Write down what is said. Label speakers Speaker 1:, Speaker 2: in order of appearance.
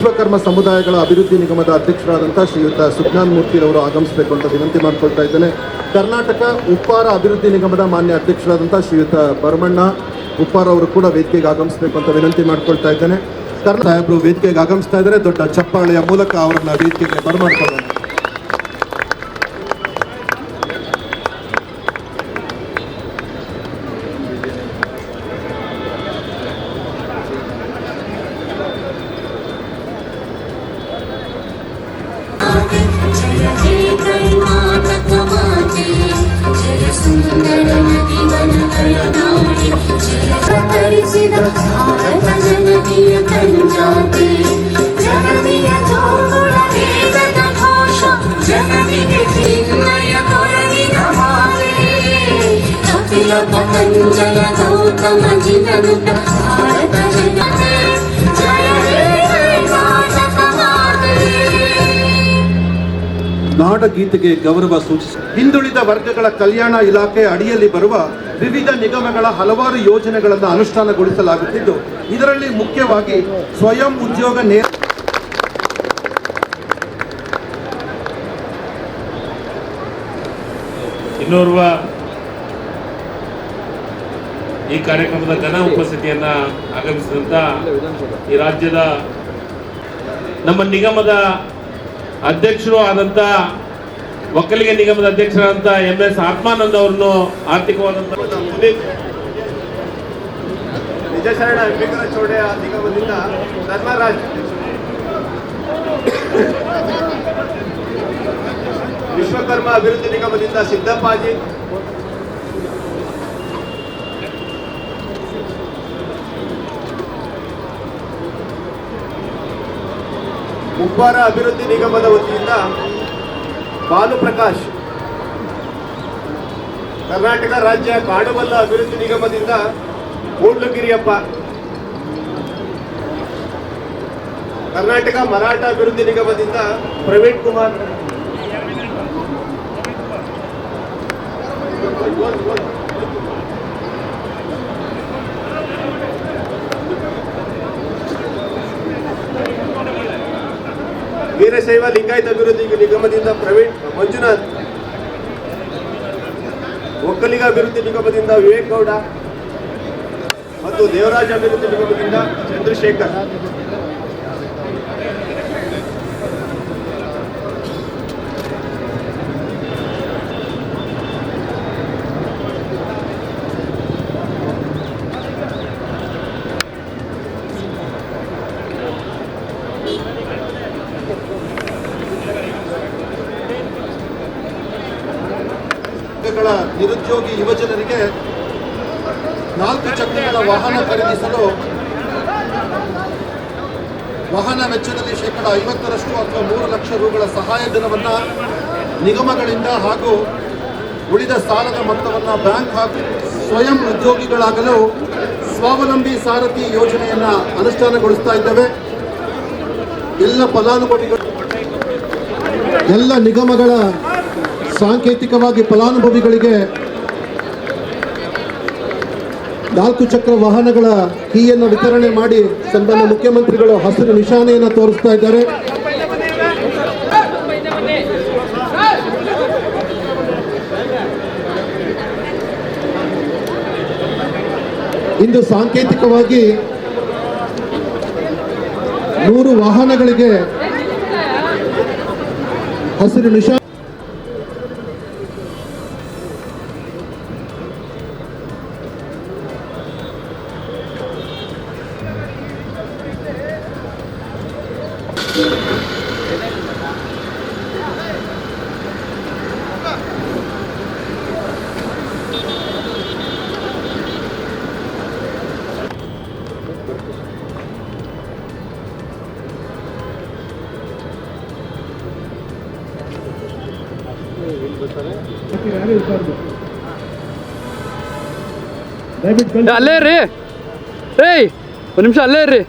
Speaker 1: ವಿಶ್ವಕರ್ಮ ಸಮುದಾಯಗಳ ಅಭಿವೃದ್ಧಿ ನಿಗಮದ ಅಧ್ಯಕ್ಷರಾದಂಥ ಶ್ರೀಯುತ ಸುಜ್ಞಾನ್ ಮೂರ್ತಿರವರು ಆಗಮಿಸಬೇಕು ಅಂತ ವಿನಂತಿ ಮಾಡಿಕೊಳ್ತಾ ಇದ್ದೇನೆ. ಕರ್ನಾಟಕ ಉಪ್ಪಾರ ಅಭಿವೃದ್ಧಿ ನಿಗಮದ ಮಾನ್ಯ ಅಧ್ಯಕ್ಷರಾದಂಥ ಶ್ರೀಯುತ ಭರಮಣ್ಣ ಉಪ್ಪಾರ್ ಅವರು ಕೂಡ ವೇದಿಕೆಗೆ ಆಗಮಿಸಬೇಕು ಅಂತ ವಿನಂತಿ ಮಾಡಿಕೊಳ್ತಾ ಇದ್ದೇನೆ. ಸಾಹೇಬರು ವೇದಿಕೆಗೆ ಆಗಮಿಸ್ತಾ ಇದ್ದಾರೆ. ದೊಡ್ಡ ಚಪ್ಪಾಳೆಯ ಮೂಲಕ ಅವರನ್ನ ವೇದಿಕೆಗೆ ಬರಮಾಡ್ಕೊಳ್ಳೋಣ. ನಾಡಗೀತೆಗೆ ಗೌರವ ಸೂಚಿಸಿ ಹಿಂದುಳಿದ ವರ್ಗಗಳ ಕಲ್ಯಾಣ ಇಲಾಖೆ ಅಡಿಯಲ್ಲಿ ಬರುವ ವಿವಿಧ ನಿಗಮಗಳ ಹಲವಾರು ಯೋಜನೆಗಳನ್ನು ಅನುಷ್ಠಾನಗೊಳಿಸಲಾಗುತ್ತಿದ್ದು, ಇದರಲ್ಲಿ ಮುಖ್ಯವಾಗಿ ಸ್ವಯಂ ಉದ್ಯೋಗ
Speaker 2: ಇನ್ನೋರ್ವ ಈ ಕಾರ್ಯಕ್ರಮದ ಘನ ಉಪಸ್ಥಿತಿಯನ್ನ ಆಗಮಿಸಿದಂತ ಈ ರಾಜ್ಯದ ನಮ್ಮ ನಿಗಮದ ಅಧ್ಯಕ್ಷರು ಆದಂತ ಒಕ್ಕಲಿಗ ನಿಗಮದ ಅಧ್ಯಕ್ಷರಾದಂತ MS ಆತ್ಮಾನಂದ ಅವರನ್ನು ಆರ್ಥಿಕವಾದಂತ
Speaker 3: ನಿಜಶರಣ ಅಂಬಿಗರ ಚೌಡೆಯ ನಿಗಮದಿಂದ ಧರ್ಮರಾಜ್, ವಿಶ್ವಕರ್ಮ ಅಭಿವೃದ್ಧಿ ನಿಗಮದಿಂದ ಸಿದ್ದಪ್ಪಾಜಿ, ಉಪ್ಪಾರ ಅಭಿವೃದ್ಧಿ ನಿಗಮದ ವತಿಯಿಂದ ಭಾನುಪ್ರಕಾಶ್, ಕರ್ನಾಟಕ ರಾಜ್ಯ ಕಾಡುಮಲ್ಲ ಅಭಿವೃದ್ಧಿ ನಿಗಮದಿಂದ ಕೂಡ್ಲುಗಿರಿಯಪ್ಪ, ಕರ್ನಾಟಕ ಮರಾಠ ಅಭಿವೃದ್ಧಿ ನಿಗಮದಿಂದ ಪ್ರವೀಣ್ ಕುಮಾರ್, ವೀರಶೈವ ಲಿಂಗಾಯತ ಅಭಿವೃದ್ಧಿ ನಿಗಮದಿಂದ ಪ್ರವೀಣ್ ಮಂಜುನಾಥ್, ಒಕ್ಕಲಿಗ ಅಭಿವೃದ್ಧಿ ನಿಗಮದಿಂದ ವಿವೇಕ್ ಗೌಡ ಮತ್ತು ದೇವರಾಜ ಅಭಿವೃದ್ಧಿ ನಿಗಮದಿಂದ ಚಂದ್ರಶೇಖರ್.
Speaker 1: ನಿರುದ್ಯೋಗಿ ಯುವಜನರಿಗೆ 4 ಚಕ್ರಗಳ ವಾಹನ ಖರೀದಿಸಲು ವಾಹನ ವೆಚ್ಚದಲ್ಲಿ ಶೇಕಡ 50% ಅಥವಾ 3 ಲಕ್ಷ ರುಗಳ ಸಹಾಯಧನವನ್ನು ನಿಗಮಗಳಿಂದ ಹಾಗೂ ಉಳಿದ ಸಾಲದ ಮೊತ್ತವನ್ನು ಬ್ಯಾಂಕ್ ಹಾಗೂ ಸ್ವಯಂ ಉದ್ಯೋಗಿಗಳಾಗಲು ಸ್ವಾವಲಂಬಿ ಸಾರಥಿ ಯೋಜನೆಯನ್ನು ಅನುಷ್ಠಾನಗೊಳಿಸ್ತಾ ಇದ್ದೇವೆ. ಎಲ್ಲ ಫಲಾನುಭವಿಗಳು, ಎಲ್ಲ ನಿಗಮಗಳ ಸಾಂಕೇತಿಕವಾಗಿ ಫಲಾನುಭವಿಗಳಿಗೆ 4 ಚಕ್ರ ವಾಹನಗಳ ಕೀಯನ್ನು ವಿತರಣೆ ಮಾಡಿ ಸನ್ಮಾನ್ಯ ಮುಖ್ಯಮಂತ್ರಿಗಳು ಹಸಿರು ನಿಶಾನೆಯನ್ನು ತೋರಿಸ್ತಾ ಇದ್ದಾರೆ. ಇಂದು ಸಾಂಕೇತಿಕವಾಗಿ 100 ವಾಹನಗಳಿಗೆ ಹಸಿರು ನಿಶಾನೆ.
Speaker 4: ಅಲ್ಲೇ ರೀ ಏಯ್ ಒಂದು ನಿಮಿಷ ಅಲ್ಲೇ ರೀ.